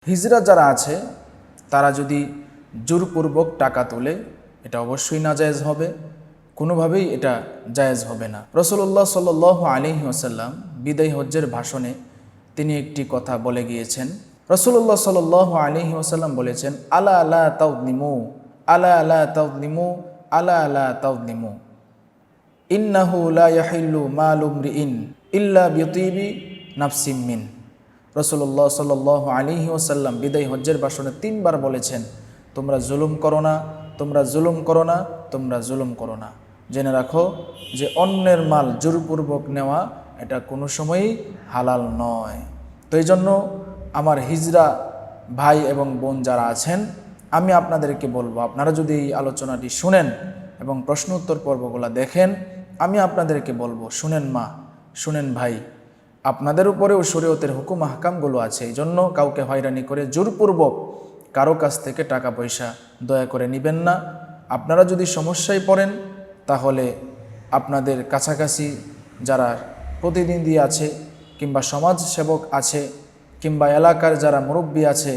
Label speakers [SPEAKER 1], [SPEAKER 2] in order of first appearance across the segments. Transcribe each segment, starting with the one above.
[SPEAKER 1] হিজরা যারা আছে তারা যদি জোরপূর্বক টাকা তোলে এটা অবশ্যই নাজায়েজ হবে, কোনোভাবেই এটা জায়েজ হবে না। রাসূলুল্লাহ সাল্লাল্লাহু আলাইহি ওয়াসাল্লাম বিদায় হজ্জের ভাষণে তিনি একটি কথা বলে গিয়েছেন। রাসূলুল্লাহ সাল্লাল্লাহু আলাইহি ওয়াসাল্লাম বলেছেন, আলা লা তাযলিমু, আলা লা তাযলিমু, আলা লা তাযলিমু, ইন্নাহু লা ইয়াহিল্লু মালু মরিইন ইল্লা বিতিবি নাফসিম মিন। রাসূলুল্লাহ সাল্লাল্লাহু আলাইহি ওয়াসাল্লাম বিদায় হজ্জের ভাষণে 3 বার বলেছেন, তোমরা জুলুম করো না, তোমরা জুলুম করো না, তোমরা জুলুম করো না। জেনে রাখো যে অন্যের মাল জোরপূর্বক নেওয়া এটা কোনো সময়ই হালাল নয়। তো এই জন্য আমার হিজরা ভাই এবং বোন যারা আছেন, আমি আপনাদেরকে বলবো, আপনারা যদি এই আলোচনাটি শুনেন এবং প্রশ্ন উত্তর পর্বগুলো দেখেন, আমি আপনাদেরকে বলবো, শুনেন মা, শুনেন ভাই, আপনাদের উপরেও শরীয়তের হুকুম আহকামগুলো আছে। এই জন্য কাউকে হয়রানি করে জোরপূর্বক কারো কাছ থেকে টাকা পয়সা দয়া করে নেবেন না। আপনারা যদি সমস্যায় পড়েন তাহলে আপনাদের কাছাকাছি যারা প্রতিনিধি আছে কিংবা সমাজ সেবক আছে কিংবা এলাকার যারা মুরব্বী আছে,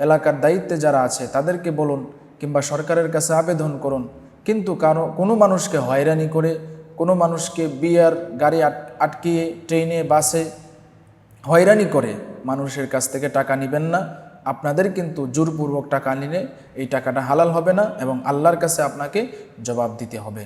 [SPEAKER 1] এলাকার দায়িত্বে যারা আছে তাদেরকে বলুন কিংবা সরকারের কাছে আবেদন করুন। কিন্তু কোনো মানুষকে হয়রানি করে, কোনো মানুষকে বিয়ার গাড়ি আটকিয়ে ট্রেনে বাসে হয়রানি করে মানুষের কাছ থেকে টাকা নেবেন না। আপনাদের কিন্তু জোরপূর্বক টাকা নিলে এই টাকাটা হালাল হবে না এবং আল্লাহর কাছে আপনাকে জবাব দিতে হবে।